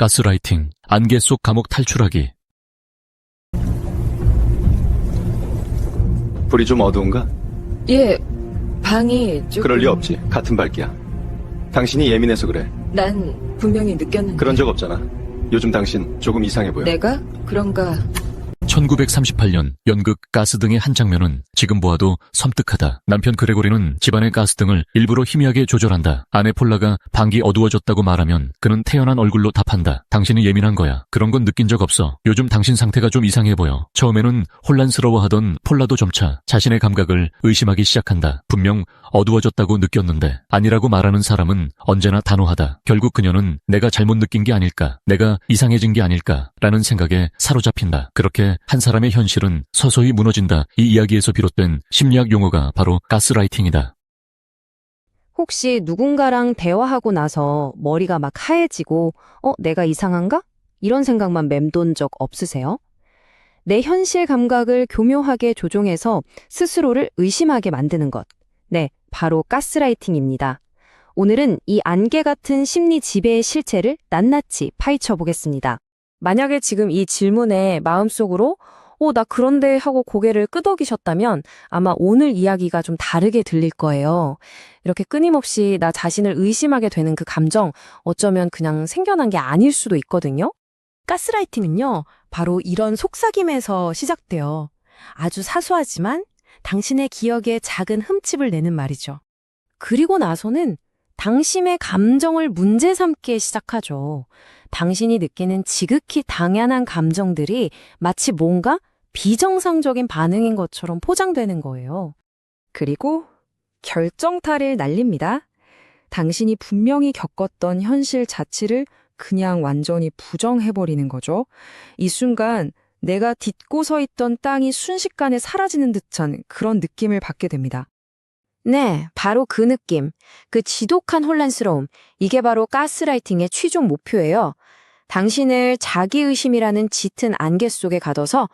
가스라이팅, 안개 속 감옥 탈출하기. 불이 좀 어두운가? 예, 방이 조금... 그럴 리 없지. 같은 밝기야. 당신이 예민해서 그래. 난 분명히 느꼈는데... 그런 적 없잖아. 요즘 당신 조금 이상해 보여. 내가? 그런가... 1938년 연극 가스등의 한 장면은 지금 보아도 섬뜩하다. 남편 그레고리는 집안의 가스등을 일부러 희미하게 조절한다. 아내 폴라가 방이 어두워졌다고 말하면 그는 태연한 얼굴로 답한다. 당신이 예민한 거야. 그런 건 느낀 적 없어. 요즘 당신 상태가 좀 이상해 보여. 처음에는 혼란스러워하던 폴라도 점차 자신의 감각을 의심하기 시작한다. 분명 어두워졌다고 느꼈는데 아니라고 말하는 사람은 언제나 단호하다. 결국 그녀는 내가 잘못 느낀 게 아닐까, 내가 이상해진 게 아닐까 라는 생각에 사로잡힌다. 그렇게 한 사람의 현실은 서서히 무너진다. 이 이야기에서 비롯된 심리학 용어가 바로 가스라이팅이다. 혹시 누군가랑 대화하고 나서 머리가 막 하얘지고 내가 이상한가? 이런 생각만 맴돈 적 없으세요? 내 현실 감각을 교묘하게 조종해서 스스로를 의심하게 만드는 것. 네, 바로 가스라이팅입니다. 오늘은 이 안개 같은 심리 지배의 실체를 낱낱이 파헤쳐 보겠습니다. 만약에 지금 이 질문에 마음속으로 나 그런데 하고 고개를 끄덕이셨다면 아마 오늘 이야기가 좀 다르게 들릴 거예요. 이렇게 끊임없이 나 자신을 의심하게 되는 그 감정, 어쩌면 그냥 생겨난 게 아닐 수도 있거든요. 가스라이팅은요, 바로 이런 속삭임에서 시작돼요. 아주 사소하지만 당신의 기억에 작은 흠집을 내는 말이죠. 그리고 나서는 당신의 감정을 문제 삼기 시작하죠. 당신이 느끼는 지극히 당연한 감정들이 마치 뭔가 비정상적인 반응인 것처럼 포장되는 거예요. 그리고 결정타를 날립니다. 당신이 분명히 겪었던 현실 자체를 그냥 완전히 부정해버리는 거죠. 이 순간 내가 딛고 서 있던 땅이 순식간에 사라지는 듯한 그런 느낌을 받게 됩니다. 네, 바로 그 느낌, 그 지독한 혼란스러움, 이게 바로 가스라이팅의 최종 목표예요. 당신을 자기의심이라는 짙은 안개 속에 가둬서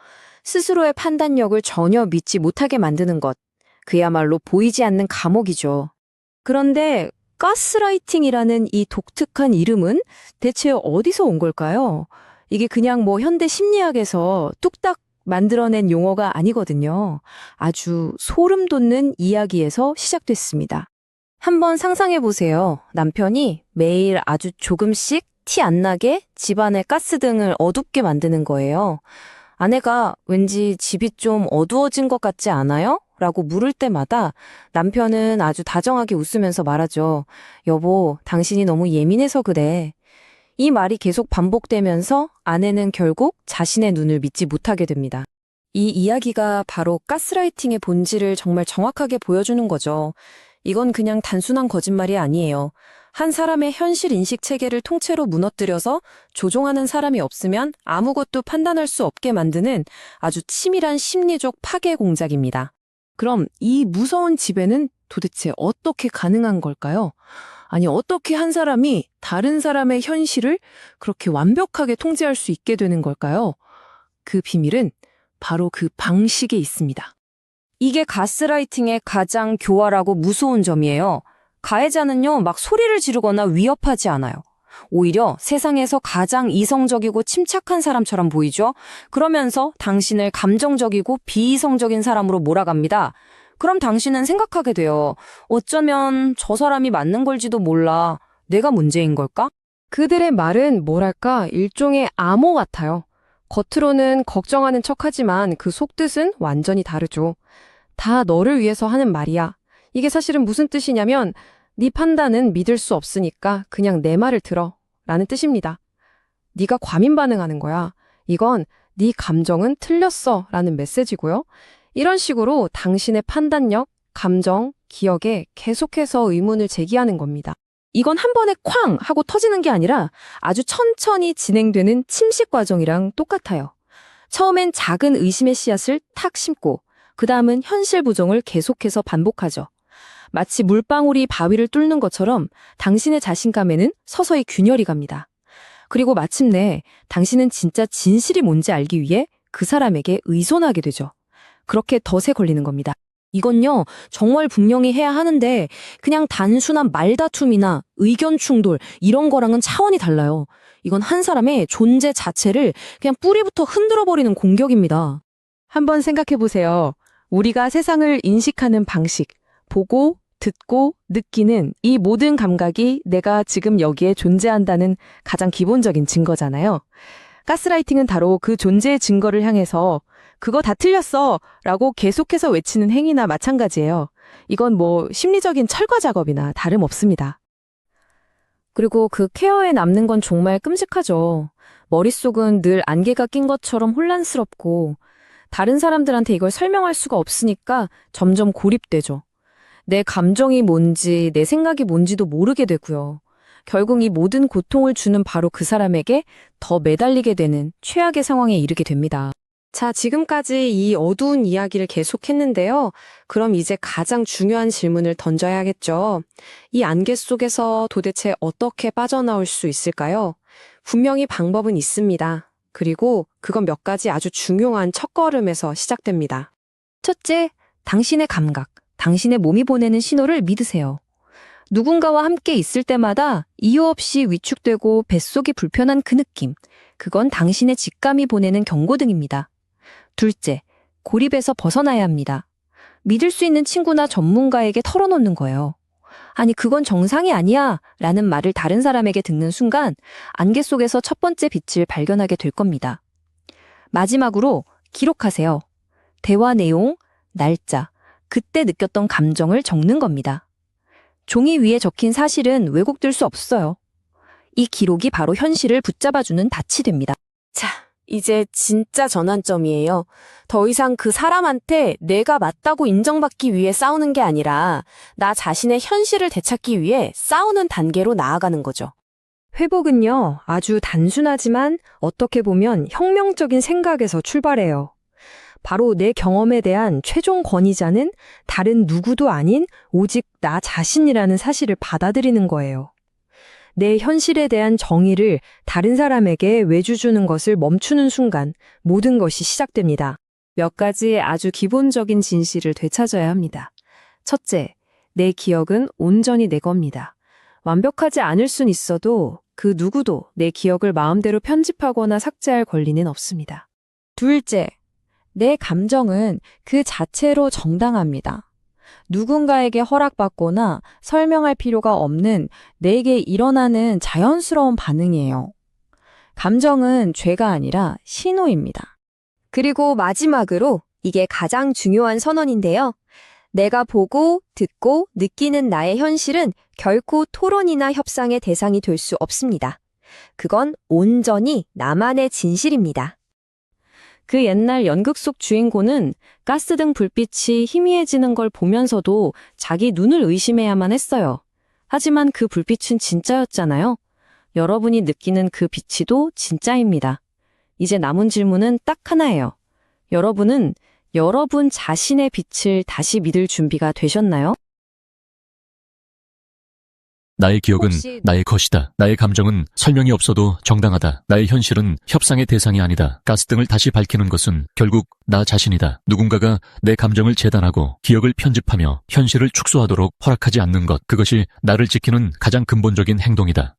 스스로의 판단력을 전혀 믿지 못하게 만드는 것, 그야말로 보이지 않는 감옥이죠. 그런데 가스라이팅이라는 이 독특한 이름은 대체 어디서 온 걸까요? 이게 그냥 현대 심리학에서 뚝딱 만들어낸 용어가 아니거든요. 아주 소름 돋는 이야기에서 시작됐습니다. 한번 상상해 보세요. 남편이 매일 아주 조금씩 티 안 나게 집안의 가스등을 어둡게 만드는 거예요. 아내가 왠지 집이 좀 어두워진 것 같지 않아요? 라고 물을 때마다 남편은 아주 다정하게 웃으면서 말하죠. 여보, 당신이 너무 예민해서 그래. 이 말이 계속 반복되면서 아내는 결국 자신의 눈을 믿지 못하게 됩니다. 이 이야기가 바로 가스라이팅의 본질을 정말 정확하게 보여주는 거죠. 이건 그냥 단순한 거짓말이 아니에요. 한 사람의 현실 인식 체계를 통째로 무너뜨려서 조종하는 사람이 없으면 아무것도 판단할 수 없게 만드는 아주 치밀한 심리적 파괴 공작입니다. 그럼 이 무서운 지배는 도대체 어떻게 가능한 걸까요? 아니, 어떻게 한 사람이 다른 사람의 현실을 그렇게 완벽하게 통제할 수 있게 되는 걸까요? 그 비밀은 바로 그 방식에 있습니다. 이게 가스라이팅의 가장 교활하고 무서운 점이에요. 가해자는요, 막 소리를 지르거나 위협하지 않아요. 오히려 세상에서 가장 이성적이고 침착한 사람처럼 보이죠? 그러면서 당신을 감정적이고 비이성적인 사람으로 몰아갑니다. 그럼 당신은 생각하게 돼요. 어쩌면 저 사람이 맞는 걸지도 몰라. 내가 문제인 걸까? 그들의 말은 뭐랄까 일종의 암호 같아요. 겉으로는 걱정하는 척하지만 그 속뜻은 완전히 다르죠. 다 너를 위해서 하는 말이야. 이게 사실은 무슨 뜻이냐면 네 판단은 믿을 수 없으니까 그냥 내 말을 들어 라는 뜻입니다. 네가 과민 반응하는 거야. 이건 네 감정은 틀렸어 라는 메시지고요. 이런 식으로 당신의 판단력, 감정, 기억에 계속해서 의문을 제기하는 겁니다. 이건 한 번에 쾅 하고 터지는 게 아니라 아주 천천히 진행되는 침식 과정이랑 똑같아요. 처음엔 작은 의심의 씨앗을 탁 심고 그 다음은 현실 부정을 계속해서 반복하죠. 마치 물방울이 바위를 뚫는 것처럼 당신의 자신감에는 서서히 균열이 갑니다. 그리고 마침내 당신은 진짜 진실이 뭔지 알기 위해 그 사람에게 의존하게 되죠. 그렇게 덫에 걸리는 겁니다. 이건요, 정말 분명히 해야 하는데 그냥 단순한 말다툼이나 의견 충돌 이런 거랑은 차원이 달라요. 이건 한 사람의 존재 자체를 그냥 뿌리부터 흔들어버리는 공격입니다. 한번 생각해 보세요. 우리가 세상을 인식하는 방식, 보고, 듣고, 느끼는 이 모든 감각이 내가 지금 여기에 존재한다는 가장 기본적인 증거잖아요. 가스라이팅은 바로 그 존재의 증거를 향해서 그거 다 틀렸어 라고 계속해서 외치는 행위나 마찬가지예요. 이건 뭐 심리적인 철거 작업이나 다름없습니다. 그리고 그 케어에 남는 건 정말 끔찍하죠. 머릿속은 늘 안개가 낀 것처럼 혼란스럽고 다른 사람들한테 이걸 설명할 수가 없으니까 점점 고립되죠. 내 감정이 뭔지, 내 생각이 뭔지도 모르게 되고요. 결국 이 모든 고통을 주는 바로 그 사람에게 더 매달리게 되는 최악의 상황에 이르게 됩니다. 자, 지금까지 이 어두운 이야기를 계속했는데요. 그럼 이제 가장 중요한 질문을 던져야겠죠. 이 안개 속에서 도대체 어떻게 빠져나올 수 있을까요? 분명히 방법은 있습니다. 그리고 그건 몇 가지 아주 중요한 첫걸음에서 시작됩니다. 첫째, 당신의 감각, 당신의 몸이 보내는 신호를 믿으세요. 누군가와 함께 있을 때마다 이유 없이 위축되고 뱃속이 불편한 그 느낌, 그건 당신의 직감이 보내는 경고등입니다. 둘째, 고립에서 벗어나야 합니다. 믿을 수 있는 친구나 전문가에게 털어놓는 거예요. 아니, 그건 정상이 아니야 라는 말을 다른 사람에게 듣는 순간 안개 속에서 첫 번째 빛을 발견하게 될 겁니다. 마지막으로 기록하세요. 대화 내용, 날짜, 그때 느꼈던 감정을 적는 겁니다. 종이 위에 적힌 사실은 왜곡될 수 없어요. 이 기록이 바로 현실을 붙잡아주는 닻이 됩니다. 자, 이제 진짜 전환점이에요. 더 이상 그 사람한테 내가 맞다고 인정받기 위해 싸우는 게 아니라 나 자신의 현실을 되찾기 위해 싸우는 단계로 나아가는 거죠. 회복은요, 아주 단순하지만 어떻게 보면 혁명적인 생각에서 출발해요. 바로 내 경험에 대한 최종 권위자는 다른 누구도 아닌 오직 나 자신이라는 사실을 받아들이는 거예요. 내 현실에 대한 정의를 다른 사람에게 외주주는 것을 멈추는 순간 모든 것이 시작됩니다. 몇 가지 아주 기본적인 진실을 되찾아야 합니다. 첫째, 내 기억은 온전히 내 겁니다. 완벽하지 않을 순 있어도 그 누구도 내 기억을 마음대로 편집하거나 삭제할 권리는 없습니다. 둘째, 내 감정은 그 자체로 정당합니다. 누군가에게 허락받거나 설명할 필요가 없는 내게 일어나는 자연스러운 반응이에요. 감정은 죄가 아니라 신호입니다. 그리고 마지막으로 이게 가장 중요한 선언인데요. 내가 보고, 듣고, 느끼는 나의 현실은 결코 토론이나 협상의 대상이 될 수 없습니다. 그건 온전히 나만의 진실입니다. 그 옛날 연극 속 주인공은 가스등 불빛이 희미해지는 걸 보면서도 자기 눈을 의심해야만 했어요. 하지만 그 불빛은 진짜였잖아요. 여러분이 느끼는 그 빛이도 진짜입니다. 이제 남은 질문은 딱 하나예요. 여러분은 여러분 자신의 빛을 다시 믿을 준비가 되셨나요? 나의 기억은 혹시- 나의 것이다. 나의 감정은 설명이 없어도 정당하다. 나의 현실은 협상의 대상이 아니다. 가스등을 다시 밝히는 것은 결국 나 자신이다. 누군가가 내 감정을 재단하고 기억을 편집하며 현실을 축소하도록 허락하지 않는 것. 그것이 나를 지키는 가장 근본적인 행동이다.